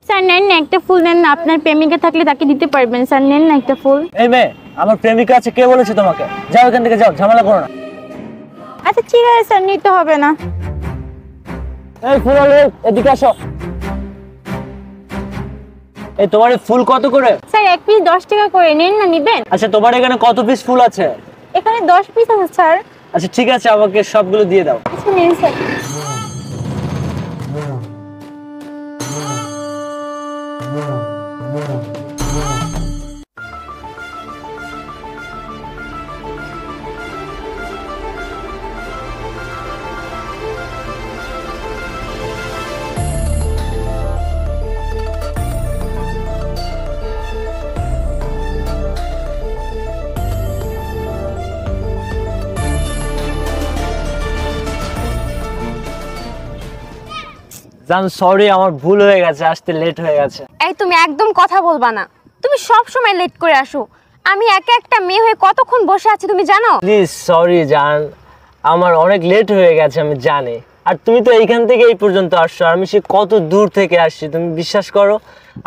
Sir নেন না একটা ফুল, নেন না, আপনার প্রেমিকা থাকলে তাকে দিতে পারবেন। স্যার নেন না একটা ফুল। এই মেয়ে, আমার প্রেমিকা আছে, কে বলেছে তোমাকে? যাও এখান থেকে, যাও, ঝামেলা করো না। আচ্ছা ঠিক আছে স্যার, নিতে হবে না। এই ফুল আলো, এদিকে আসো। এই তোমার এই ফুল কত করে? স্যার এক পিস 10 টাকা করে, নেন না, নিবেন? আচ্ছা তোমার এখানে কত পিস ফুল আছে? এখানে 10 পিস আছে স্যার। আচ্ছা ঠিক আছে, আমাকে সবগুলো দিয়ে দাও। আচ্ছা নিন স্যার। জান সরি, আমার ভুল হয়ে গেছে, আসতে লেট হয়ে গেছে। এই তুমি একদম কথা বলবা না, তুমি সব সময় লেট করে আসো। আমি একা একটা মেয়ে হয়ে কতক্ষণ বসে আছি তুমি জানো? প্লিজ সরি জান, আমার অনেক লেট হয়ে গেছে, আমি জানি। আর তুমি তো এইখান থেকে এই পর্যন্ত আসছো, আর আমি সে কত দূর থেকে আসছি, তুমি বিশ্বাস করো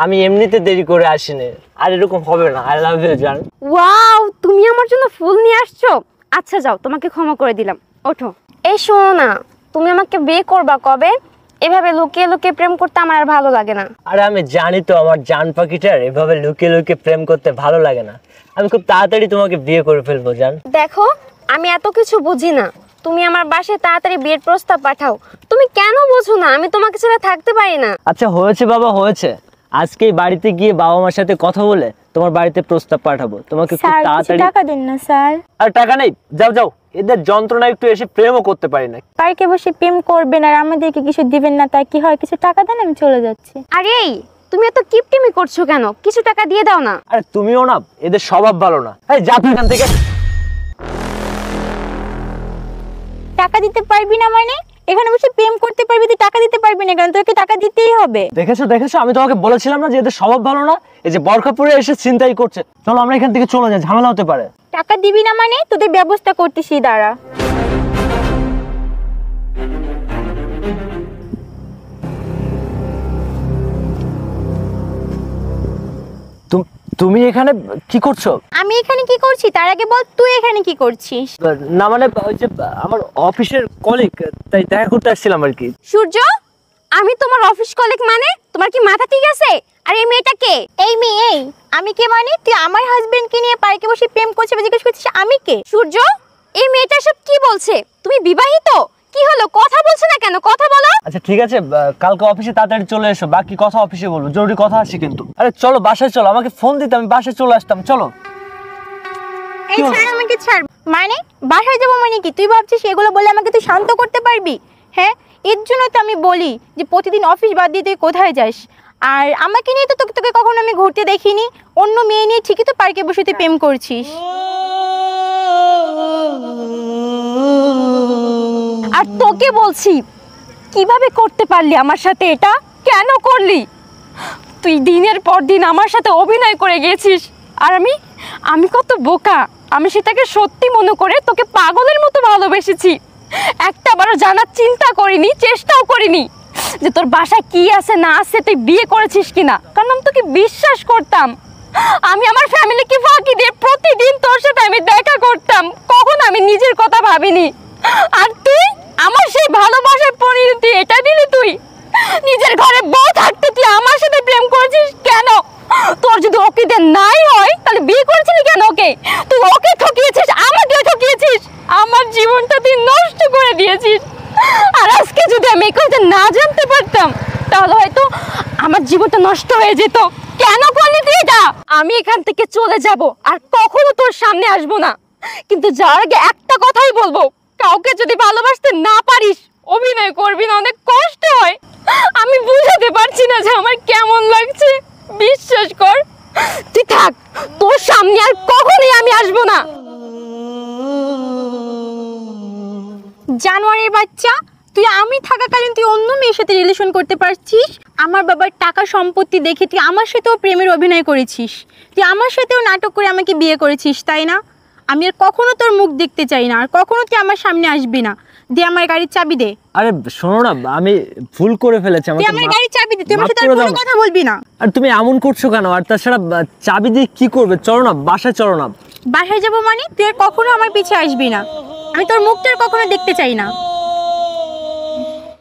আমি এমনিতে দেরি করে আসিনি। আর এরকম হবে না। আই লাভ ইউ জান। ওয়াও, তুমি আমার জন্য ফুল নিয়ে আসছো। আচ্ছা যাও, তোমাকে ক্ষমা করে দিলাম, ওঠো। এই শোনো না, তুমি আমাকে বিয়ে করবা কবে? এভাবে লুকিয়ে লুকিয়ে প্রেম করতে আমার আর ভালো লাগে না। আরে আমি জানি তো আমার জান পাখিটার এভাবে লুকিয়ে লুকিয়ে প্রেম করতে ভালো লাগে না। আমি খুব তাড়াতাড়ি তোমাকে বিয়ে করে ফেলবো জান। দেখো, আমি এত কিছু বুঝি না, তুমি আমার বাসায় তাড়াতাড়ি বিয়ের প্রস্তাব পাঠাও। তুমি কেন বোঝো না আমি তোমাকে ছেড়ে থাকতে পারি না? আচ্ছা হয়েছে বাবা, হয়েছে। আজকেই বাড়িতে গিয়ে বাবা মার সাথে কথা বলে তোমার বাড়িতে প্রস্তাব পাঠাবো। তোমাকে খুব স্যার কিছু তাড়াতাড়ি। টাকা দিন না স্যার। আর টাকা নেই, যাও যাও, এদের যন্ত্রণা একটু এসে প্রেমও করতে পারি না। পার্কে বসে প্রেম করবেন আর আমাদেরকে কিছু দিবেন না, তাই কি হয়? কিছু টাকা দেন, আমি চলে যাচ্ছি। আরে এই, তুমি এত কিপটিমি করছো কেন? কিছু টাকা দিয়ে দাও না। আরে তুমিও না, এদের স্বভাব ভালো না। এই যা তুই এখান থেকে। টাকা দিতে পারবি না মানে? এখানে বসে প্রেম করতে পারবি, তুই টাকা দিতে পারবি না কেন? তোকে টাকা দিতেই হবে। দেখেছো দেখেছো, আমি তোমাকে বলেছিলাম না যে এদের স্বভাব ভালো না। এই যে বরখা পরে এসে চিন্তাই করছে। চলো আমরা এখান থেকে চলে যাই, ঝামেলা হতে পারে। টাকা দিবি না মানে? তোদের ব্যবস্থা করতেছি, দাঁড়া। তুমি এখানে কি করছো? আমি এখানে কি করছি তার আগে বল, তুই এখানে কি করছিস? না মানে ওই যে আমার অফিসের কলিগ, তাই দেখা করতে আসছিলাম আর কি। সূর্য, আমি তোমার অফিস কলিগ মানে? তোমার কি মাথা ঠিক আছে? আর এই মেয়েটা কে? এই মেয়ে, এই আমি কে মানে? তুই আমার হাজবেন্ডকে নিয়ে পার্কে বসে প্রেম করছিস, জিজ্ঞেস করছিস আমি কে? সূর্য, এই মেয়েটা সব কি বলছে? তুমি বিবাহিত? কি হলো, কথা বলছে না কেন? কথা বলো। আচ্ছা ঠিক আছে, কালকে অফিসে তাড়াতাড়ি চলে এসো, বাকি কথা অফিসে বলবো, জরুরি কথা আছে কিন্তু। আরে চলো বাসায় চলো, আমাকে ফোন দিতে, আমি বাসায় চলে আসতাম। চলো। এই ছাড় আমাকে, ছাড়। মানে বাসায় যাবো মানে কি? তুই ভাবছিস এগুলো বলে আমাকে তুই শান্ত করতে পারবি? হ্যাঁ, এর জন্য তো আমি বলি যে প্রতিদিন অফিস বাদ দিয়ে তুই কোথায় যাস। আর আমাকে নিয়ে তো তোকে তোকে কখনো আমি ঘুরতে দেখিনি। অন্য মেয়ে নিয়ে ঠিকই তো পার্কে বসে তুই প্রেম করছিস। আর তোকে বলছি, কিভাবে করতে পারলি আমার সাথে এটা? কেন করলি? তুই দিনের পর দিন আমার সাথে অভিনয় করে গেছিস। আর আমি কত বোকা, আমি সেটাকে সত্যি মনে করে তোকে পাগলের মতো ভালোবেসেছি। একটাবারও জানার চিন্তা করিনি, চেষ্টাও করিনি যে তোর বাসায় কি আছে না আছে, তুই বিয়ে করেছিস কিনা। কারণ আমি তোকে বিশ্বাস করতাম। আমি আমার ফ্যামিলিকে ফাঁকি দিয়ে প্রতিদিন তোর সাথে আমি দেখা করতাম, কখন আমি নিজের কথা ভাবিনি। আর তুই আমার সেই ভালোবাসার পরিণতি এটা দিলি? তুই নিজের ঘরে বউ থাকতে তুই আমার সাথে প্রেম করেছিস কেন? তোর যদি ওকে দিয়ে নাই হয় তাহলে বিয়ে করেছিলি কেন ওকে? তুই ওকে ঠকিয়েছিস, আমাকেও ঠকিয়েছিস, আমার জীবনটা তুই নষ্ট করে দিয়েছিস। আর আজকে যদি আমি এই কথা না জানতে পারতাম তাহলে হয়তো আমার জীবনটা নষ্ট হয়ে যেত। কেন করলি তুই এটা? আমি এখান থেকে চলে যাব আর কখনো তোর সামনে আসবো না। কিন্তু যাওয়ার আগে একটা কথাই বলবো, কাউকে যদি ভালোবাসতে না পারিস অভিনয় করবি না, অনেক কষ্ট হয়। আমি বুঝাতে পারছি না যে আমার কেমন লাগছে, বিশ্বাস কর। তুই থাক, তোর সামনে আর কখনোই আমি আসবো না। জানোয়ারের বাচ্চা, তুই আমি থাকাকালীন তুই অন্য মেয়ের সাথে রিলেশন করতে পারছিস। আমার বাবার টাকা সম্পত্তি দেখে তুই আমার সাথেও প্রেমের অভিনয় করেছিস। তুই আমার সাথেও নাটক করে আমাকে বিয়ে করেছিস, তাই না? আমি আর কখনো তোর মুখ দেখতে চাই না, আর কখনো তুই আমার সামনে আসবি না। দে আমার গাড়ির চাবি দে। আরে শোনো না, আমি ভুল করে ফেলেছি, তুই আমাকে আমার মাফ- গাড়ির চাবি দে, তুই আমার মাফ সাথে আর করে কোনো দাও। কথা বলবি না। আর তুমি এমন করছো কেন? আর তাছাড়া চাবি দিয়ে কি করবে? চলো না, বাসায় চলো না। বাসায় যাবো মানে তুই আর কখনো আমার পিছে আসবি না, আমি তোর মুখটা আর কখনো দেখতে চাই না।